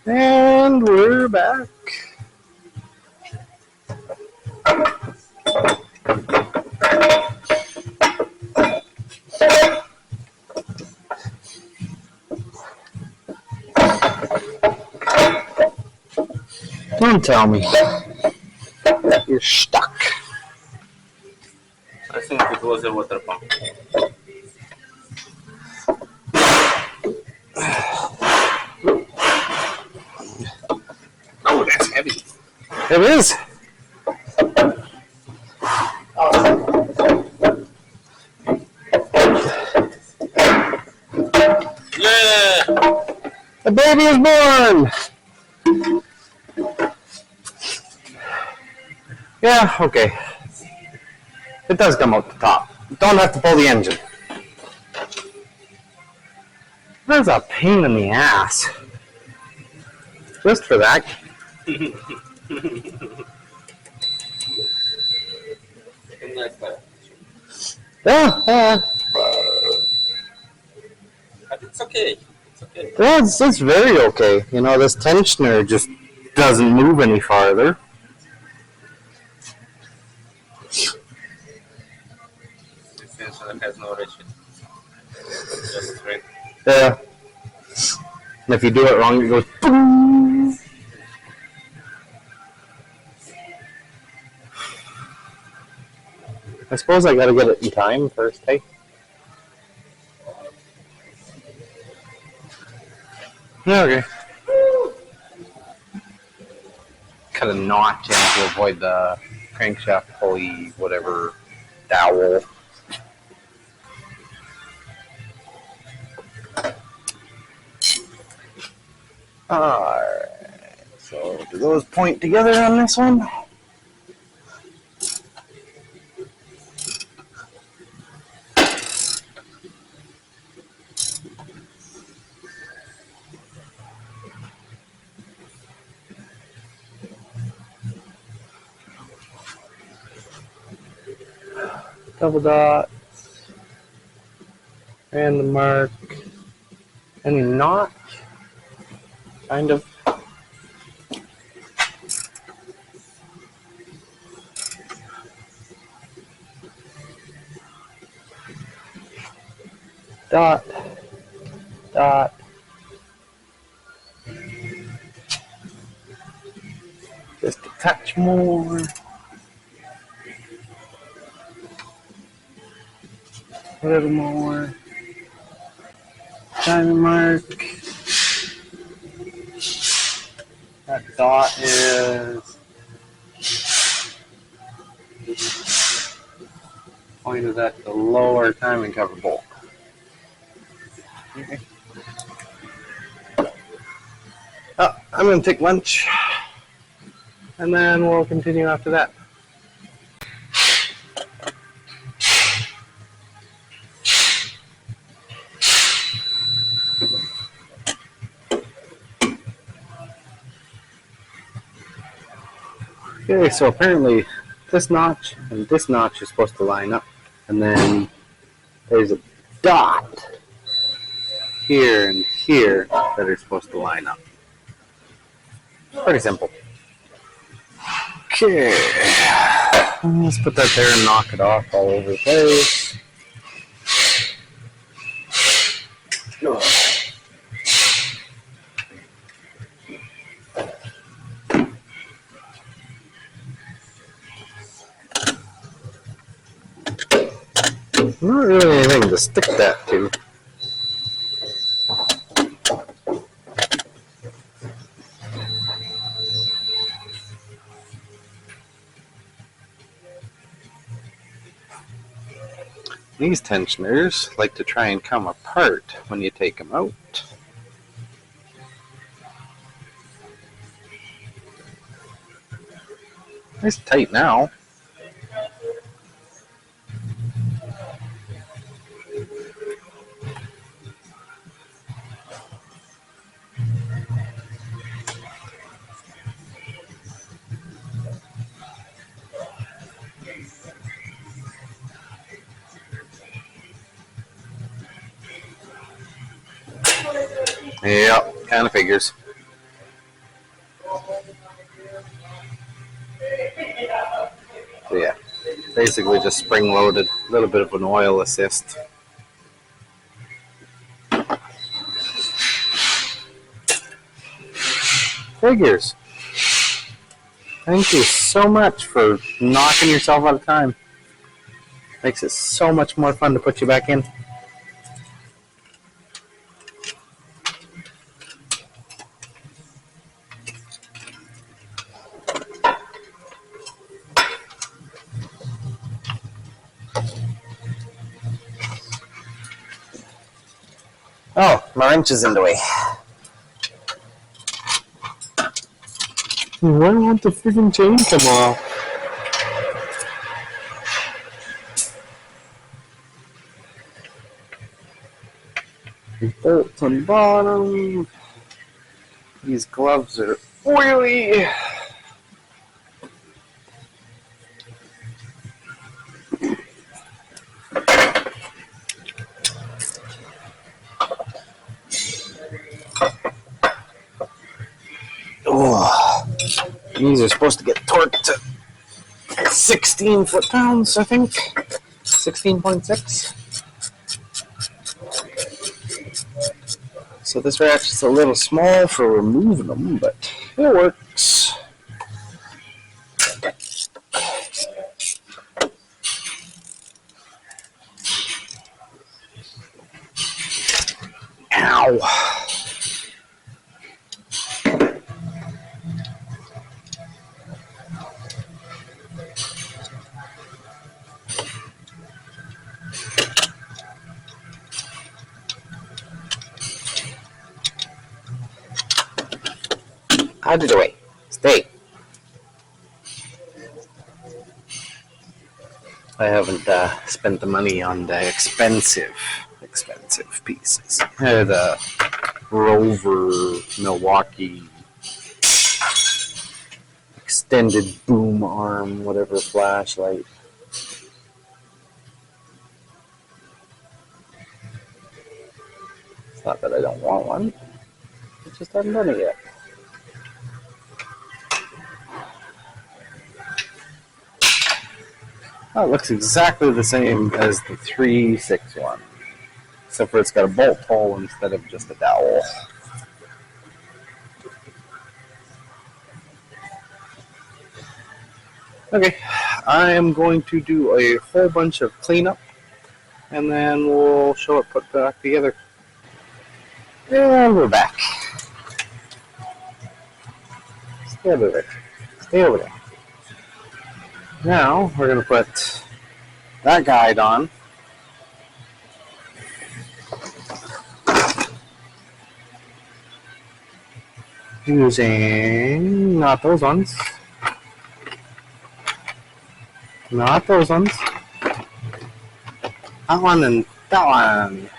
And we're back. Don't tell me that you're stuck. I think it was a water pump. Oh, that's heavy. It is. Yeah! The baby is born. Yeah, okay. It does come out the top. You don't have to pull the engine. That's a pain in the ass. Just for that. Yeah. But it's okay. It's okay. Yeah, it's very okay. You know, this tensioner just doesn't move any farther. This tensioner has no ratchet. Just straight. Yeah. And if you do it wrong, it goes boom. I suppose I gotta get it in time first, hey? Yeah, okay. Cut a notch in to avoid the crankshaft pulley, whatever, dowel. Alright, so do those point together on this one? Double dot, and the mark, any notch, kind of. Dot, dot. Just a touch more. A little more. Diamond mark. That dot is pointed at the lower timing cover bolt. Okay. Oh, I'm going to take lunch, and then we'll continue after that. Okay, so apparently this notch and this notch is supposed to line up, and then there's a dot here and here that are supposed to line up. Pretty simple. Okay, let's put that there and knock it off all over the place. Not really anything to stick that to. These tensioners like to try and come apart when you take them out. It's tight now. Yeah, kind of figures. So yeah, basically just spring loaded, a little bit of an oil assist. Figures. Thank you so much for knocking yourself out of time. Makes it so much more fun to put you back in. Oh, my wrench is in the way. Why won't the freaking chain come off? Bolts on bottom. These gloves are oily. Oh, these are supposed to get torqued to 16 foot-pounds, I think. 16.6. So this ratchet's is a little small for removing them, but it works. Ow. Out of the way. Stay. I haven't spent the money on the expensive pieces. The Rover Milwaukee extended boom arm, whatever flashlight. It's not that I don't want one. I just haven't done it yet. Oh, it looks exactly the same as the 361, except for it's got a bolt hole instead of just a dowel. Okay, I am going to do a whole bunch of cleanup, and then we'll show it put back together. And we're back. Stay over there. Stay over there. Now we're going to put that guide on. Using not those ones. Not those ones. That one and that one.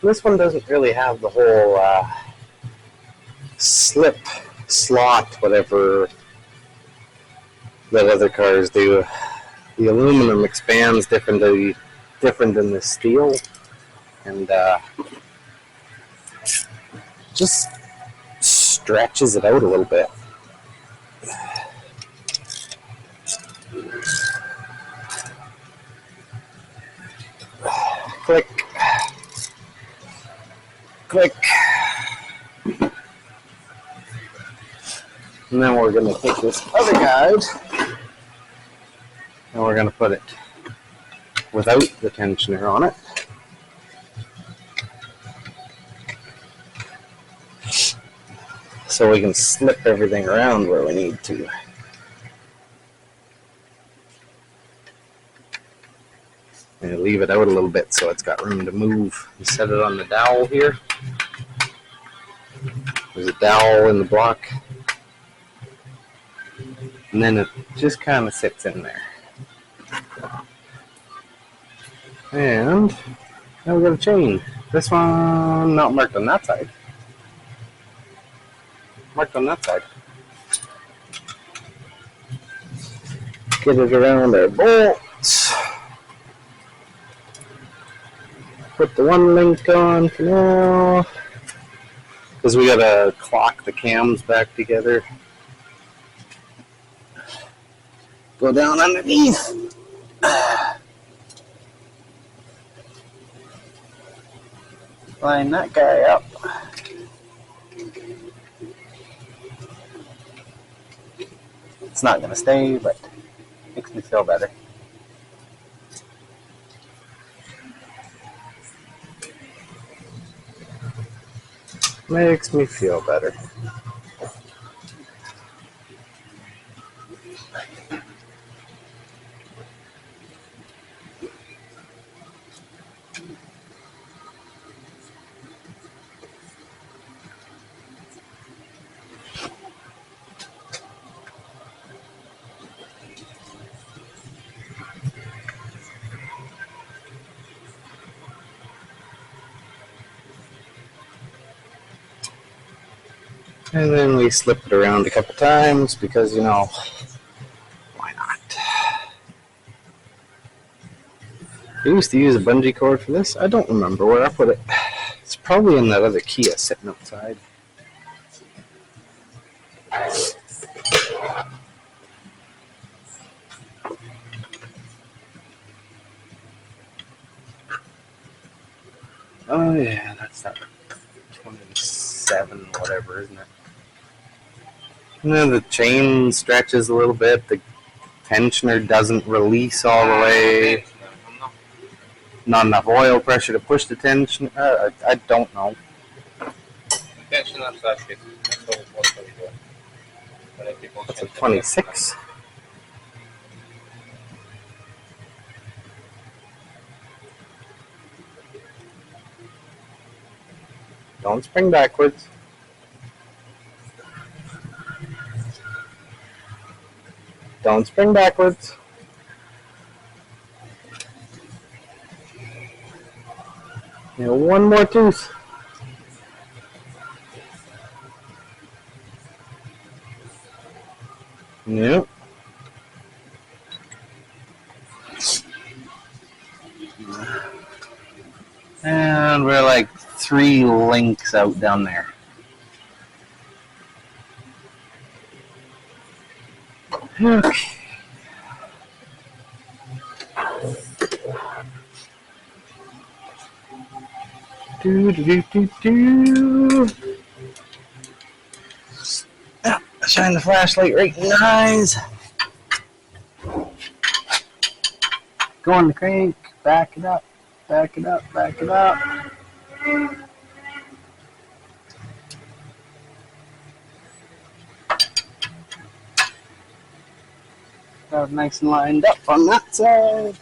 This one doesn't really have the whole slip, slot, whatever that other cars do. The aluminum expands different than the steel, and just stretches it out a little bit. Click. Click. And then we're going to take this other guide and we're going to put it without the tensioner on it. So we can slip everything around where we need to. And leave it out a little bit so it's got room to move. And set it on the dowel here. There's a dowel in the block. And then it just kind of sits in there. And now we've got a chain. This one not marked on that side. Marked on that side. Get it around our bolts. Put the one link on for now. Because we gotta clock the cams back together. Go down underneath. Line that guy up. It's not gonna stay, but makes me feel better. Makes me feel better. And then we slip it around a couple times because, you know, why not? I used to use a bungee cord for this. I don't remember where I put it. It's probably in that other Kia sitting outside. Oh yeah, that's that 27 whatever, isn't it? And then the chain stretches a little bit. The tensioner doesn't release all the way. Not enough oil pressure to push the tension. I don't know. That's a 26. Don't spring backwards. Don't spring backwards. You know, one more tooth. Yep. And we're like 3 links out down there. Okay. Shine the flashlight right in the eyes. Go on the crank. Back it up. Back it up. Back it up. Got it nice and lined up on that side.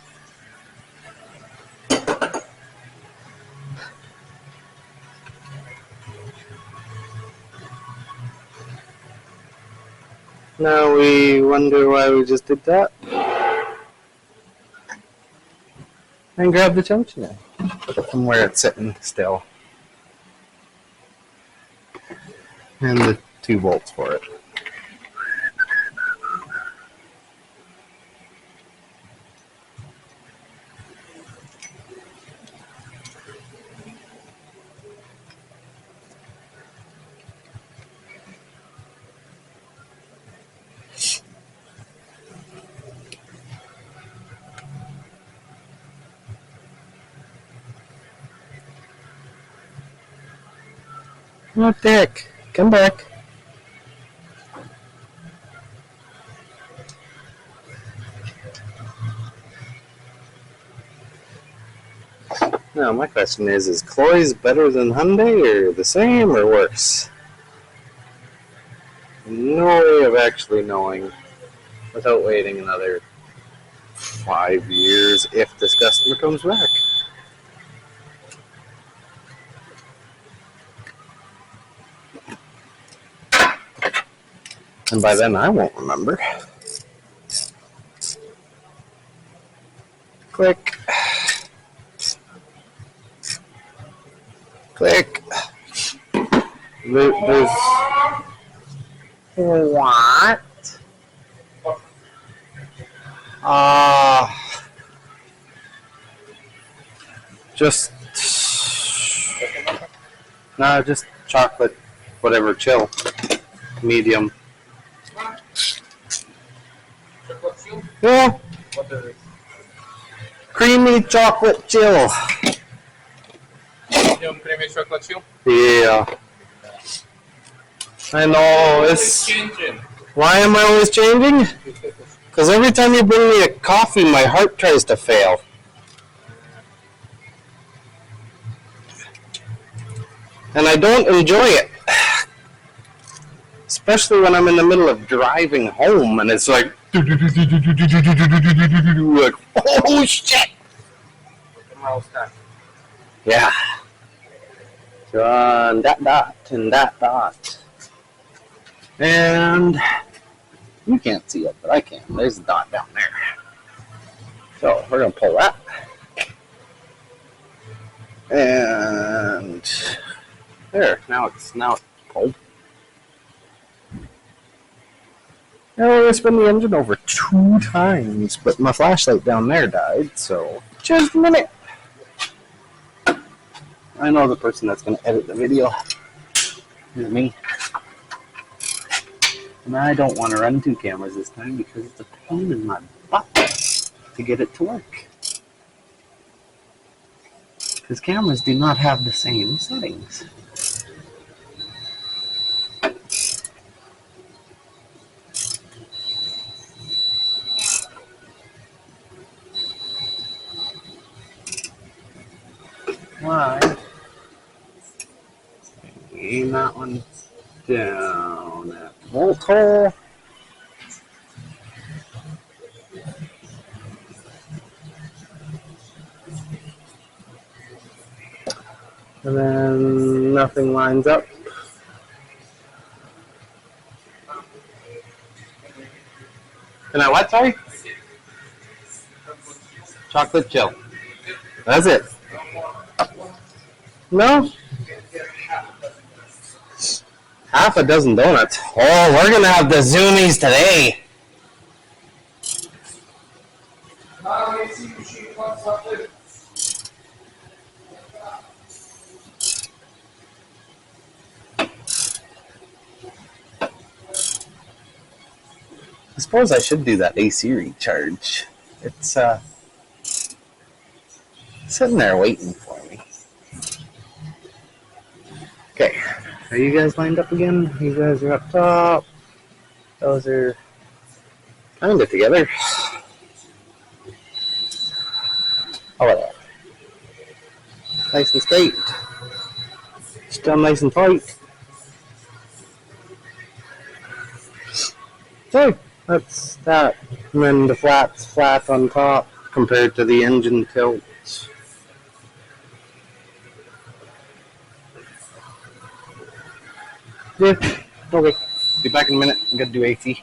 Now we wonder why we just did that. And grab the tensioner from where it's sitting still. And the 2 bolts for it. What the heck? Come back. Now, my question is Cloy's better than Hyundai, or the same, or worse? No way of actually knowing without waiting another 5 years if this customer comes back. And by then, I won't remember. Click. Click. There's what? Just no, just chocolate, whatever, chill, medium. Yeah, What is it? creamy chocolate chill. Medium creamy chocolate chip. Yeah, I know. It's Changing. why am I always changing? Because every time you bring me a coffee, my heart tries to fail. And I don't enjoy it. Especially when I'm in the middle of driving home and it's like, like oh shit! Yeah. So, that dot and that dot. And you can't see it, but I can. There's a dot down there. So we're going to pull that. And there, now it's pulled. Now I spin the engine over 2 times, but my flashlight down there died, so just a minute. I know the person that's going to edit the video is me. And I don't want to run 2 cameras this time because it's a pain in my butt to get it to work. Because cameras do not have the same settings. Why? Aim that one down at bolt hole. And then nothing lines up. Can I what, sorry? Chocolate chill. That's it. No? Half a dozen donuts. Oh, we're going to have the zoomies today. I suppose I should do that AC recharge. It's sitting there waiting for me. Okay, are you guys lined up again? You guys are up top. Those are kind of together. How about that? Nice and straight. Still nice and tight. Okay, that's that. And then the flat's flat on top compared to the engine tilt. Yeah, okay. Be back in a minute. I'm gonna do AC.